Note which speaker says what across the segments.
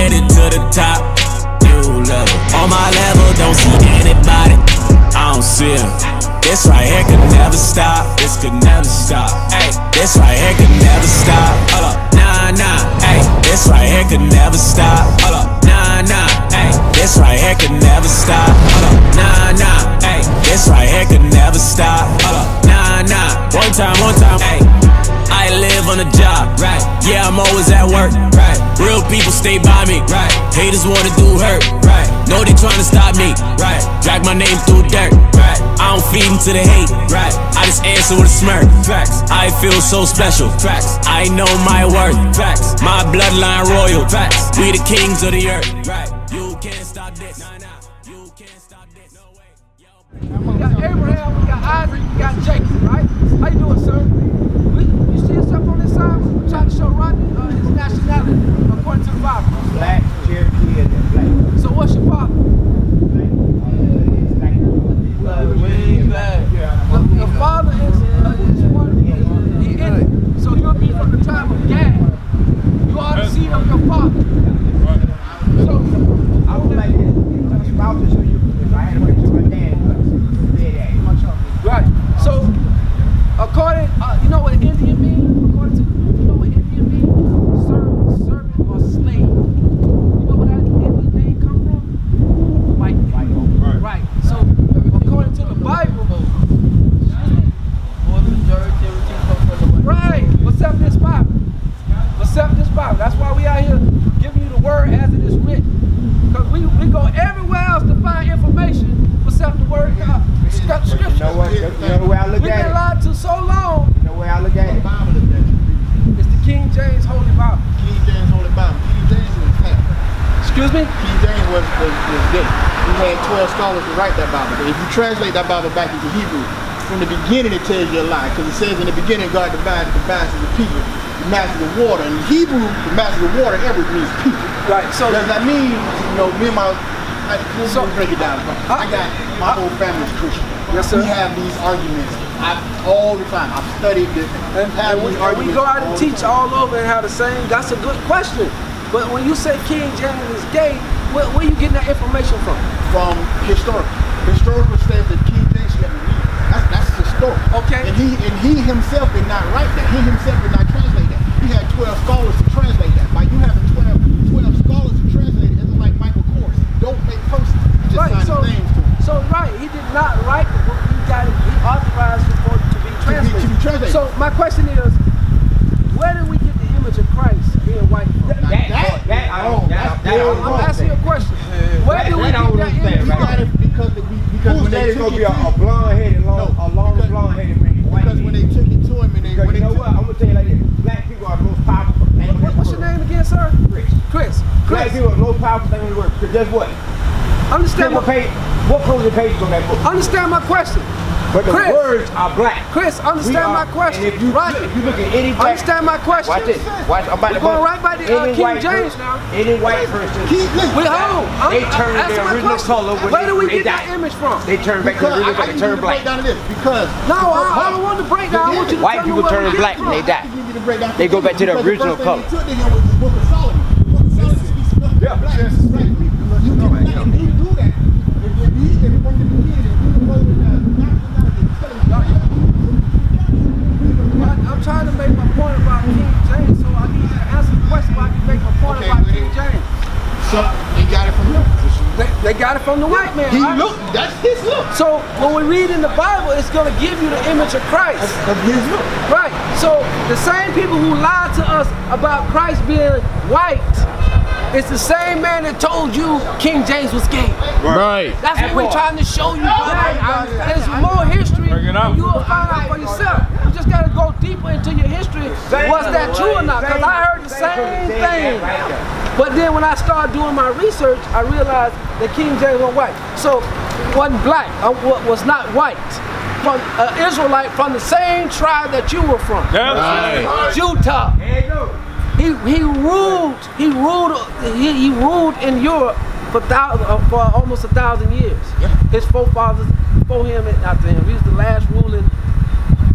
Speaker 1: headed to the top. You love it. On my level, don't see anybody. I don't see him. This right here could never stop. This could never stop. Ay, this right here could never stop. Hold up, nah, nah. Ay, this right here could never stop. Hold up, nah, nah. Ay, this right here could never stop. Hold up, nah, nah. Ay, this right here could never stop. Hold up, nah, nah. One time. Ay, I live on the job, right? Yeah, I'm always at work, right? Real people stay by me, right? Haters wanna do hurt, right? Know they tryna stop me, right? Drag my name through dirt, right? I don't feed into the hate, right? I just answer with a smirk, facts. I feel so special, facts. I know my worth, facts. My bloodline royal, facts. We the kings of the earth, right? You can't stop this, nah, nah. You can't stop this, no way.
Speaker 2: We got Abraham, we got Isaac, we got Jacob, right? How you doing, sir? You see yourself on this side? I'm trying to show Rodney his nationality according to the Bible.
Speaker 3: Black, Cherokee, and black.
Speaker 2: So what's your father? Your father is one, he Indian. So you'll be from the tribe of Gad. You are the seed of your father. So
Speaker 3: I would like this. If I was to show you, if I had to wait to my dad,
Speaker 2: right. So according, you know what Indian means? According to, you know what Indian means? Servant or slave. You know where that Indian name come from? White. Right. So according to the Bible, right. Accept this Bible. Accept this Bible. That's why we out here giving you the word as it is written. Because we go everywhere else to find information except the word of God. Scripture.
Speaker 3: You know what? You know the way I look
Speaker 2: We've
Speaker 3: at
Speaker 2: been
Speaker 3: it?
Speaker 2: lied to so long.
Speaker 3: You know the way I look at it?
Speaker 2: It's the King James Holy Bible.
Speaker 4: King James Holy Bible. King James was fat.
Speaker 2: Excuse me?
Speaker 4: King James was gay. He had 12 scholars to write that Bible. But if you translate that Bible back into Hebrew, from the beginning it tells you a lie. Because it says in the beginning God divided the masses of people. The master of water. In Hebrew, the master of water ever means people.
Speaker 2: Right. So
Speaker 4: does that mean, you know, me and my, let's break it down. I got, my whole family's Christian.
Speaker 2: Yes, sir.
Speaker 4: We have these arguments all the time. I've studied this.
Speaker 2: And we go out and teach all over and have the same. That's a good question. But when you say King James is gay, where you getting that information from?
Speaker 4: From historical. Historical says that King James never read. That's historical. Okay. And he himself did not write that. He himself did not translate that. He had 12 scholars to translate that. By you having 12 scholars to translate it, it's like Michael Kors. Don't make persons. Just
Speaker 2: right.
Speaker 4: sign the names to it.
Speaker 2: So right, he did not write the book. He authorized it for it to be translated.
Speaker 4: To be translated.
Speaker 2: So my question is, where did we get the image of Christ being white from? I'm asking you a question. Where did we get that image from?
Speaker 4: Because when they took it to him,
Speaker 3: blonde-headed, blonde-headed man.
Speaker 4: Because when they took it to him and they,
Speaker 3: you know what? I'm gonna tell you like this. Black people are the most powerful thing in the world.
Speaker 2: What's your name again, sir? Chris.
Speaker 3: Black people are the most powerful thing in the world. Because guess what?
Speaker 2: Understand
Speaker 3: what closing pages on that book?
Speaker 2: Understand my question.
Speaker 3: But the words are black.
Speaker 2: Chris, understand my question.
Speaker 3: And if you look at any black,
Speaker 2: understand my question.
Speaker 3: Watch this. Watch. I'm about
Speaker 2: to go right by the King James now.
Speaker 3: Any white person,
Speaker 2: we home.
Speaker 3: They turn their original color.
Speaker 2: Where do we get that image from?
Speaker 3: They turn back to the original color. They turn black.
Speaker 4: Because
Speaker 2: I don't want to break down. I want you to
Speaker 3: white people turn black and they die. They go back to the original color.
Speaker 4: Yeah. You can do that.
Speaker 2: I'm trying to make my point about King James, so I need to answer the question so I can make my point about King James.
Speaker 4: So they got it from him.
Speaker 2: They got it from the white man.
Speaker 4: He looked. That's his look.
Speaker 2: So when we read in the Bible, it's going to give you the image of Christ.
Speaker 4: That's his look.
Speaker 2: Right. So the same people who lied to us about Christ being white, it's the same man that told you King James was gay.
Speaker 4: Right.
Speaker 2: That's what we're trying to show you. There's more history. You will find out for yourself. You just got to go deeper into your history. Was that true or not? Because I heard the same thing. But then when I started doing my research, I realized that King James was white. So wasn't black, was not white. From Israelite from the same tribe that you were from. Utah. He ruled in Europe for almost 1,000 years. His forefathers before him and after him. He was the last ruling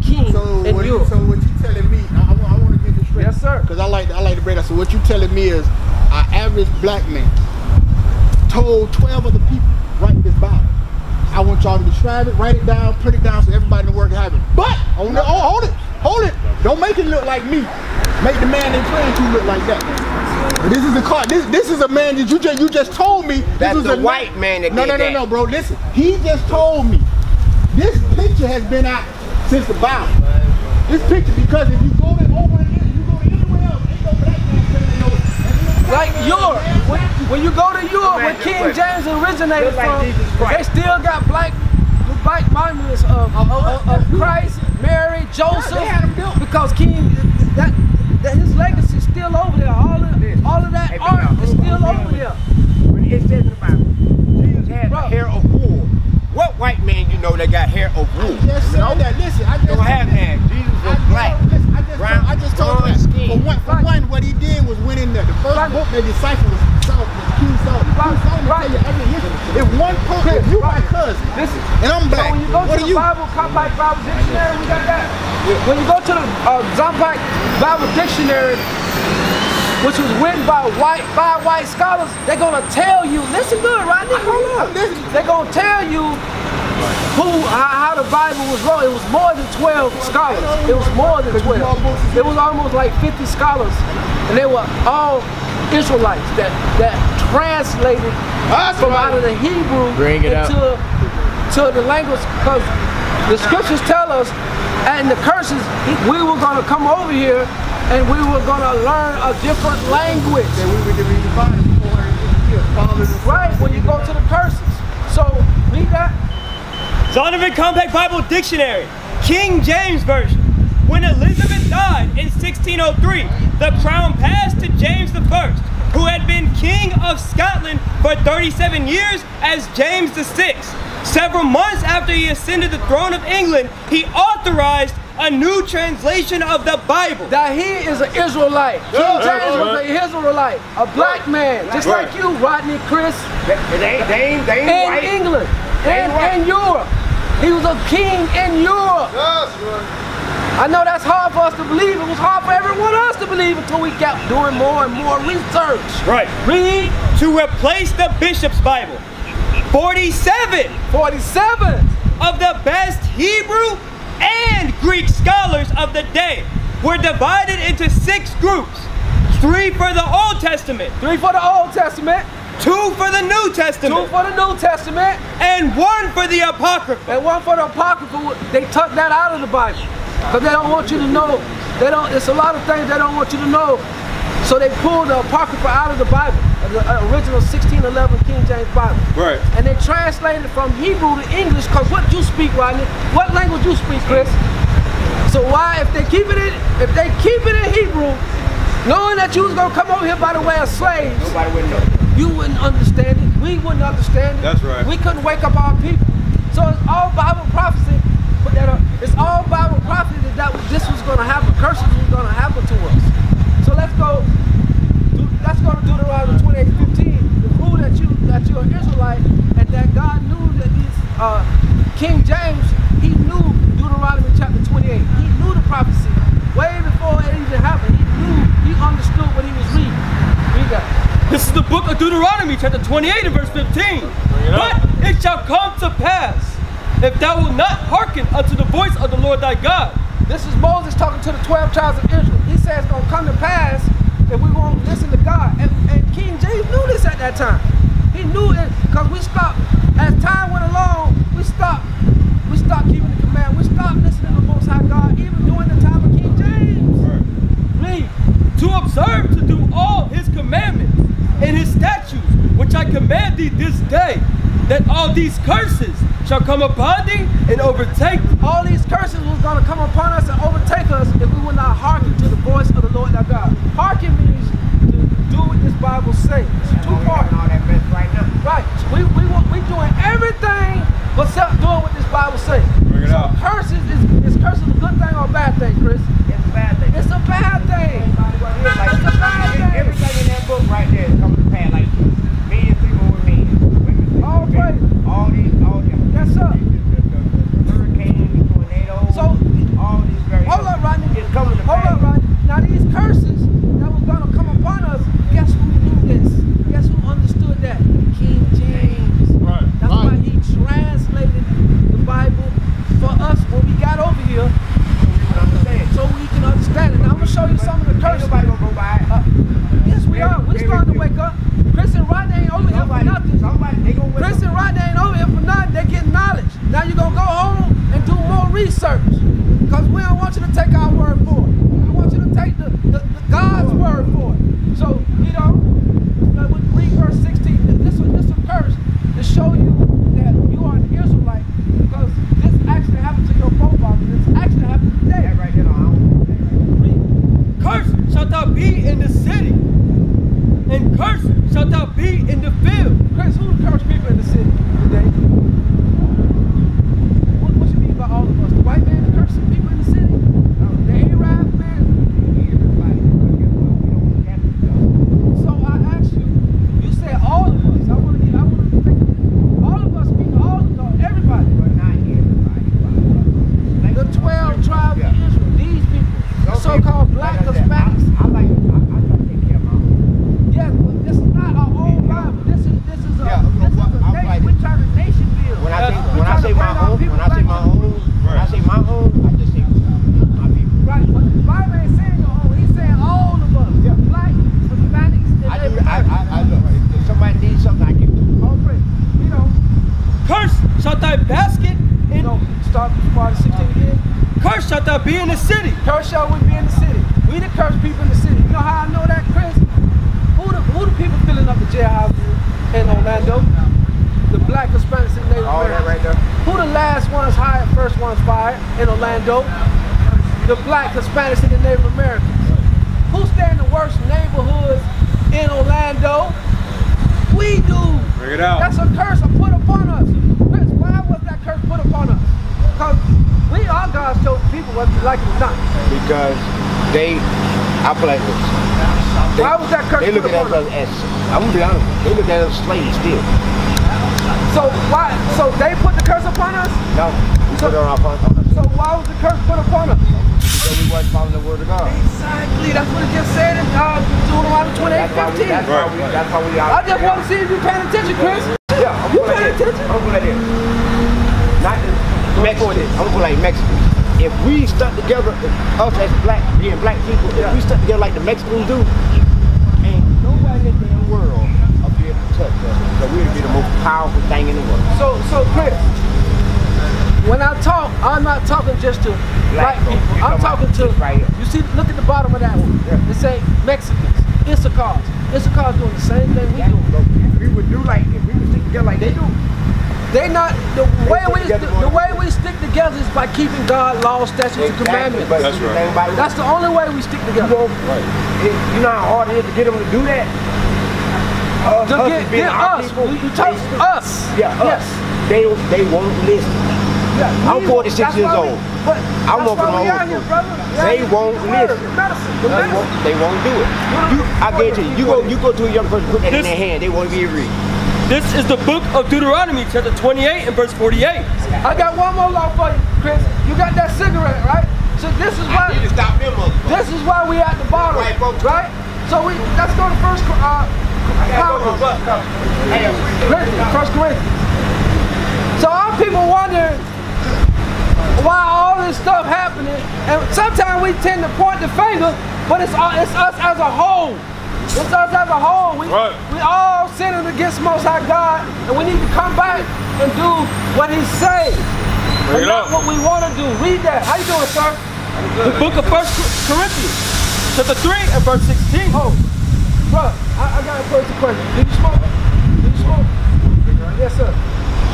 Speaker 2: king in Europe.
Speaker 4: So what you telling me? I want to get this straight.
Speaker 2: Yes, sir.
Speaker 4: Because I like to break that. So what you telling me is, an average black man told 12 other people, write this Bible. I want y'all to describe it, write it down, put it down so everybody in the world can have it. But, hold it. Don't make it look like me. Make the man they praying to look like that. This is the car. This is a man that you just told me.
Speaker 3: That's
Speaker 4: this was
Speaker 3: the white man that did that.
Speaker 4: No, bro. Listen, he just told me this picture has been out since the Bible. This picture, because if you go to over here, you go to anywhere else, ain't no black man standing over.
Speaker 2: Like Europe, when you go to Europe, where King James originated from, they still got black monuments of Christ, Mary, Joseph, because King, that his legacy is still over there. All of that art is still over there.
Speaker 3: When it says in the Bible, Jesus had the hair of wool. What white man you know that got hair of wool?
Speaker 4: I just said that. Listen, I just
Speaker 3: don't have that. Jesus was black.
Speaker 4: I just told you that. For one, what he did was went in there. The first book they deciphered was King Solomon. King Solomon tell you every history. If one person, if you my cousin, and I'm black,
Speaker 2: so when you go
Speaker 4: what
Speaker 2: to
Speaker 4: are
Speaker 2: the
Speaker 4: you?
Speaker 2: Compact Bible Dictionary, we got that. When you go to the Compact Bible Dictionary, which was written by five white scholars, they're gonna tell you, listen good, Rodney, hold on. They're gonna tell you how the Bible was wrote. It was more than 12 scholars. It was more than 12. It was almost like 50 scholars, and they were all Israelites that translated from out of the Hebrew to the language, because the scriptures tell us, and the curses, we were gonna come over here and we were gonna learn a different language.
Speaker 4: And we were to be divided before
Speaker 2: right, when you go to the curses. So read that.
Speaker 5: Zondervan Compact Bible Dictionary, King James Version. When Elizabeth died in 1603, the crown passed to James I, who had been King of Scotland for 37 years as James VI. Several months after he ascended the throne of England, he authorized a new translation of the Bible.
Speaker 2: That he is an Israelite. King James was an Israelite, a black man, just like you, Rodney, Chris.
Speaker 3: They ain't
Speaker 2: in
Speaker 3: white.
Speaker 2: England, in Europe. He was a king in Europe. I know that's hard for us to believe. It was hard for everyone else to believe until we kept doing more and more research.
Speaker 5: Right.
Speaker 2: Read.
Speaker 5: To replace the Bishop's Bible, 47 of the best Hebrew and Greek scholars of the day were divided into 6 groups. 3 for the Old Testament.
Speaker 2: 3 for the Old Testament.
Speaker 5: 2 for the New Testament.
Speaker 2: 2 for the New Testament.
Speaker 5: And 1 for the Apocrypha.
Speaker 2: And 1 for the Apocrypha. They took that out of the Bible, because they don't want you to know. It's a lot of things they don't want you to know. So they pulled the Apocrypha out of the Bible, the original 1611 King James Bible.
Speaker 5: Right.
Speaker 2: And they translated it from Hebrew to English, because what you speak, Rodney? What language you speak, Chris? So why, if they keep it in Hebrew, knowing that you was gonna come over here by the way of slaves,
Speaker 3: nobody would know.
Speaker 2: You wouldn't understand it. We wouldn't understand it.
Speaker 5: That's right.
Speaker 2: We couldn't wake up our people. So it's all Bible prophecy. It's all Bible prophecy that this was gonna happen. Curses was gonna happen to us. So let's go to Deuteronomy 28:15 to prove that you're an Israelite, and that God knew that King James, he knew Deuteronomy chapter 28. He knew the prophecy way before it even happened. He understood what he was reading. Read that.
Speaker 5: This is the book of Deuteronomy, chapter 28 and verse 15. But it shall come to pass, if thou wilt not hearken unto the voice of the Lord thy God.
Speaker 2: This is Moses talking to the 12 tribes of Israel. He says it's going to come to pass if we won't listen to God. And King James knew this at that time. He knew it, because we stopped, as time went along, we stopped keeping the command. We stopped listening to the Most High God, even during the time of King James. Read.
Speaker 5: To observe to do all his commandments and his statutes, which I command thee this day, that all these curses shall come upon thee and overtake thee.
Speaker 2: All these curses was going to come upon us and overtake us if we would not hearken to the voice of the Lord our God. Hearken means to do what this Bible says. It's 2 parts.
Speaker 3: Right now.
Speaker 2: Right. We doing everything but doing what this Bible says.
Speaker 5: Bring it
Speaker 2: so
Speaker 5: out.
Speaker 2: Curses is curses a good thing or a bad thing, Chris?
Speaker 3: It's a bad thing.
Speaker 2: It's a bad thing. It's a bad thing.
Speaker 3: Everything in that book right there is coming to pass. Like men sleeping with men, women sleeping
Speaker 2: All
Speaker 3: with women. All them.
Speaker 2: Yes, sir.
Speaker 3: The hurricanes, tornadoes.
Speaker 2: So
Speaker 3: all these very.
Speaker 2: Hold up, Rodney.
Speaker 3: It's coming to
Speaker 2: Hold
Speaker 3: pass.
Speaker 2: up, Rodney. Now these curses that was gonna come upon us, guess who knew curse.
Speaker 3: Nobody gonna go by it.
Speaker 2: Yes, we are. We starting to wake up. Chris and Rodney ain't over here for nothing. Chris and Rodney ain't over here for nothing. They get knowledge. Now you gonna go home and do more research. Because we don't want you to take our word for it. We want you to take the God's word for it. So, you know, read verse 16. This is a curse to show you that you are an Israelite, because this actually happened to your forefathers. This actually happened today.
Speaker 3: That right there,
Speaker 5: Cursed shalt thou be in the city, and cursed shalt thou be in the field.
Speaker 2: Chris, who cursed people in the city today? What you mean by all of us? The white man cursing people in the city? The Arab man? So I asked you, you said all of us. I want to think all of us mean all of us, everybody.
Speaker 3: But not everybody.
Speaker 2: The 12 tribes of Israel, these people, the so-called black Hispanics.
Speaker 3: I try to take care of my own.
Speaker 2: Yes, but this is not our own Bible. This is a nation. We're trying to nation build.
Speaker 3: When I say my own, I just say my own, I just say my people.
Speaker 2: Right, but the Bible ain't saying your own. He's saying all of us. Yeah. Black, Hispanics, and
Speaker 3: I look. If somebody needs something, I give it to them.
Speaker 2: all praise. You know.
Speaker 5: Cursed shalt thy basket in.
Speaker 2: You know, start part of 16 again.
Speaker 5: Cursed shalt thou be in the city.
Speaker 2: Curse shall we be in the city. We the curse people in the city. You know how I know that, Chris? Who the people filling up the jailhouses in Orlando? The black Hispanics in Native
Speaker 3: All that
Speaker 2: Americans.
Speaker 3: right there.
Speaker 2: Who the last ones hired, first ones fired in Orlando? The black Hispanics in the Native Americans. Who stay in the worst neighborhoods in Orlando? We do.
Speaker 6: Bring it out.
Speaker 2: That's a curse put upon us. Chris, why was that curse put upon us? Because we are God's chosen people, whether you like it or not.
Speaker 3: Because I feel like this.
Speaker 2: Why was that curse
Speaker 3: They look
Speaker 2: put
Speaker 3: at
Speaker 2: upon
Speaker 3: us
Speaker 2: us?
Speaker 3: as, I'm gonna be honest, they look at us as slaves still.
Speaker 2: So why? So they put the curse upon us?
Speaker 3: No, we put it on our us.
Speaker 2: So why was the curse put upon us?
Speaker 3: Because we wasn't following the word of God.
Speaker 2: Exactly. That's what it just said in Deuteronomy 28:15.
Speaker 3: That's why we
Speaker 2: I just want to see if you're paying attention, Chris.
Speaker 3: Yeah, I'm
Speaker 2: You
Speaker 3: going
Speaker 2: paying
Speaker 3: like this.
Speaker 2: attention?
Speaker 3: I'm going like this. Not Mexicans. I'm going like Mexicans. If we stuck together, us as being black people, if we stuck together like the Mexicans do, ain't nobody in the world up here to touch us. So we'd be the most powerful thing in the world.
Speaker 2: So Chris, when I talk, I'm not talking just to black people. I'm talking to,
Speaker 3: right here.
Speaker 2: you see, look at the bottom of that one.
Speaker 3: Yeah.
Speaker 2: It say Mexicans, Issachars. Issachars doing the same thing we do.
Speaker 3: If we would do like, if we would stick together like they do,
Speaker 2: They not the way we stick together is by keeping God's laws, statutes, and commandments.
Speaker 6: That's right.
Speaker 2: That's the only way we stick together.
Speaker 6: Right.
Speaker 3: You know how hard it is to get them to do that?
Speaker 2: To get us. You talk us.
Speaker 3: Yeah, us. Yes. They won't listen.
Speaker 2: Yeah,
Speaker 3: I'm 46 years old. I'm working on my own. They won't listen. They won't do it. I guarantee you go to a young person, put that in their hand, they won't be read.
Speaker 5: This is the book of Deuteronomy, chapter 28 and verse 48.
Speaker 2: I got one more law for you, Chris. You got that cigarette, right? So this is why.
Speaker 3: I need to stop them,
Speaker 2: this is why we at the bottom, right? So let's go to First Corinthians. So our people wonder why all this stuff happening, and sometimes we tend to point the finger, but it's us as a whole. It's us as a whole. We all sinning against Most High God, and we need to come back and do what He says. And not what we want to do. Read that. How you doing, sir?
Speaker 5: The book of 1 Corinthians, chapter 3 and verse 16.
Speaker 2: Oh, bro, I got to pose a question. Do you smoke? Do you smoke? Yes, sir.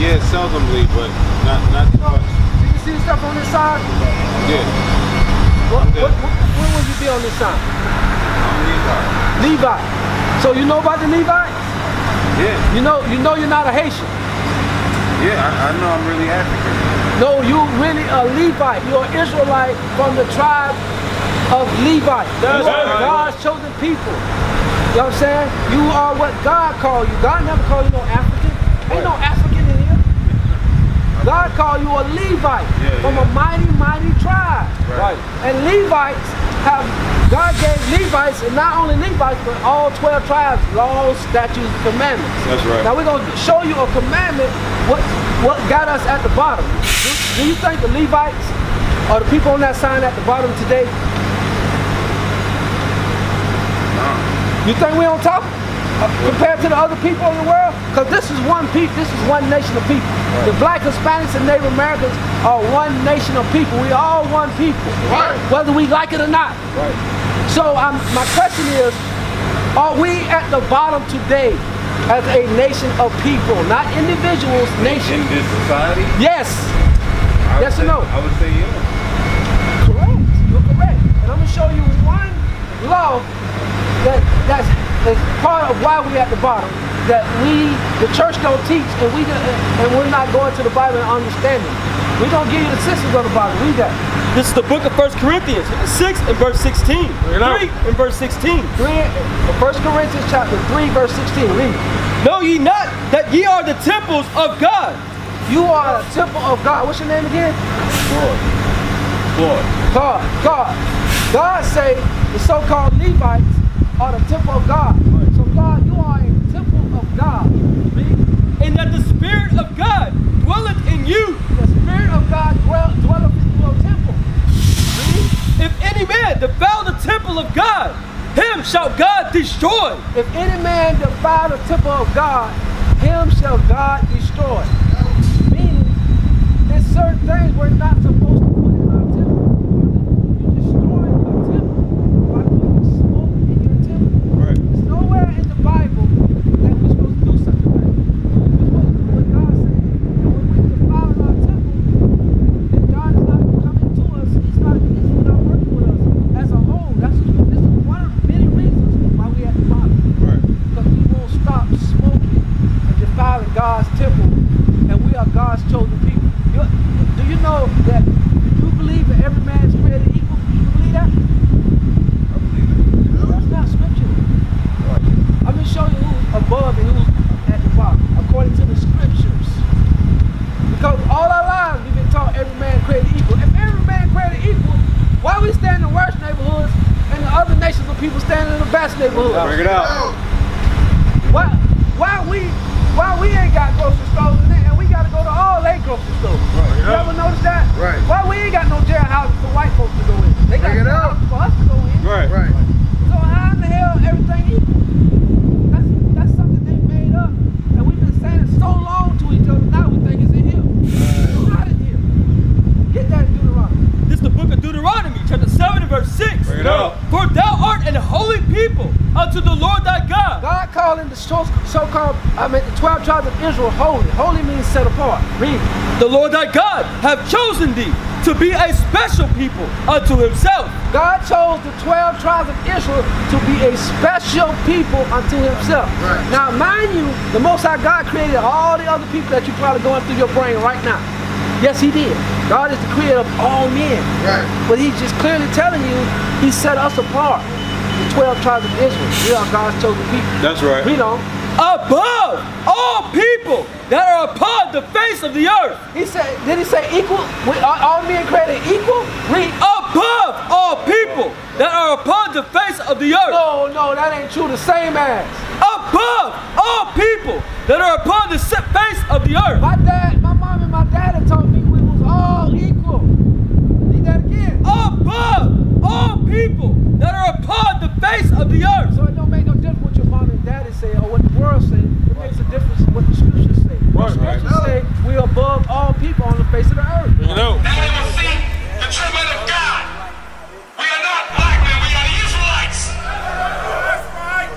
Speaker 6: Yeah, seldomly, but not too much.
Speaker 2: Do you see stuff on this side?
Speaker 6: Yeah.
Speaker 2: When would you be on this side?
Speaker 6: I'm
Speaker 2: Levi. So you know about the Levites?
Speaker 6: Yeah.
Speaker 2: You know you're not a Haitian.
Speaker 6: Yeah, I know I'm really African.
Speaker 2: No, you really a Levite. You're an Israelite from the tribe of Levi. You are God's chosen people. You know what I'm saying? You are what God called you. God never called you no African. Ain't no African in here. God called you a Levite from a mighty, mighty tribe.
Speaker 6: Right.
Speaker 2: And Levites God gave Levites, and not only Levites, but all 12 tribes, laws, statutes, commandments.
Speaker 6: That's right.
Speaker 2: Now we're going to show you a commandment, what got us at the bottom. Do you think the Levites or the people on that sign at the bottom today, You think we on top compared to the other people in the world? Because this is one people, this is one nation of people. Right. The black Hispanics and Native Americans are one nation of people. We all one people, right, whether we like it or not. Right. So my question is, are we at the bottom today as a nation of people, not individuals, nation?
Speaker 6: In this society?
Speaker 2: Yes. Yes or no?
Speaker 6: I would say yeah.
Speaker 2: Correct. You're correct. And I'm going to show you one law that's part of why we're at the bottom, that the church don't teach, and we're not going to the Bible and understanding. We're going to give you the systems of the Bible. Read that.
Speaker 5: This is the book of 1 Corinthians, 6 and verse 16. 3 and verse 16.
Speaker 2: 1 Corinthians chapter 3, verse 16. Read.
Speaker 5: Know ye not that ye are the temples of God?
Speaker 2: You are a temple of God. What's your name again? God. God say the so-called Levites are the temple of God. So God, you are a temple of God.
Speaker 5: And that the Spirit of God dwelleth in you.
Speaker 2: The Spirit of God dwelleth in your temple.
Speaker 5: If any man defile the temple of God, him shall God destroy.
Speaker 2: If any man defile the temple of God, him shall God destroy. Meaning, there's certain things we're not supposed to put in our temple. You destroy a temple by putting smoke in your temple. Right. There's nowhere in the Bible that we're supposed to do such a thing. We're supposed to do what God said. And when we defile our temple, then God is not coming to us. He's not working with us as a whole. This is one of many reasons why we're at the bottom. Right. Because we won't stop smoking and defiling God's temple, and we are God's chosen people. Do you know that you believe that every man is created equal? Do you believe that?
Speaker 6: I believe it.
Speaker 2: That's not scripture. Right. I'm going to show you who's above and who's at the bottom, according to the scriptures. Because all our lives we've been taught every man created equal. If every man created equal, why we stand in the worst neighborhoods and the other nations of people standing in the best neighborhoods?
Speaker 6: Bring it out.
Speaker 2: Why we ain't got grocery stores and we got to go to all their grocery stores? Right. You ever notice that? Right. Why we ain't got no jailhouses for white folks to go in? They got jailhouses for us to go in. Right. Right. So how in the hell everything equal? That's something they made up, and we've been saying it so long to each other. Now we think it's in here. It's not in here. Get that in Deuteronomy.
Speaker 5: This is the book of Deuteronomy, chapter 7 and verse 6.
Speaker 6: Bring it out.
Speaker 5: For thou art an holy people unto the Lord thy God.
Speaker 2: God calling the so-called, the 12 tribes of Israel holy. Holy means set apart. Read.
Speaker 5: The Lord thy God hath chosen thee to be a special people unto himself.
Speaker 2: God chose the 12 tribes of Israel to be a special people unto himself. Right. Now, mind you, the Most High God created all the other people that you're probably going through your brain right now. Yes, he did. God is the creator of all men. Right. But he's just clearly telling you, he set us apart. The 12 tribes of Israel. We are God's chosen people.
Speaker 6: That's right.
Speaker 2: Read on.
Speaker 5: Above all people that are upon the face of the earth.
Speaker 2: He said, did he say equal? All men created equal? Read.
Speaker 5: Above all people that are upon the face of the earth.
Speaker 2: No, that ain't true. The same as.
Speaker 5: Above all people that are upon the face of the earth.
Speaker 2: My mom and my dad told me we was all equal. Read that again.
Speaker 5: Above all people that are upon the face of the earth.
Speaker 2: So it don't make no difference what your mom and daddy say or what the world say. It makes a difference what the scriptures say. The scriptures say we are above all people on the face of the earth.
Speaker 7: You know. Now we will see the true men of God. We are not black men, we are the Israelites. That's right.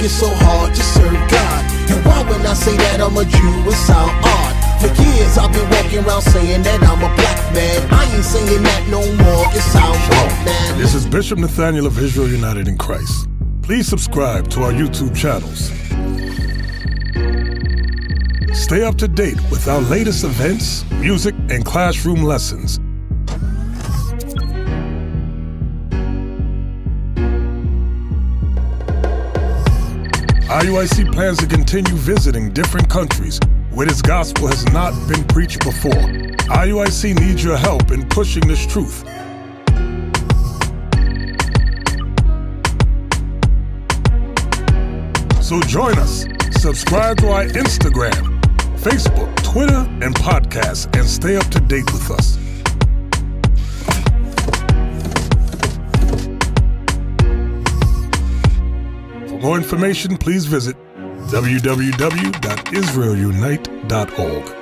Speaker 8: It's so hard to serve God. And why when I say that I'm a Jew, it sound odd? For years I've been walking around saying that I'm a black man. I ain't saying that no more, it sounds wrong, man.
Speaker 9: This is Bishop Nathaniel of Israel United in Christ. Please subscribe to our YouTube channels. Stay up to date with our latest events, music, and classroom lessons. IUIC plans to continue visiting different countries where this gospel has not been preached before. IUIC needs your help in pushing this truth. So join us. Subscribe to our Instagram, Facebook, Twitter, and podcasts, and stay up to date with us. For more information, please visit www.israelunite.org.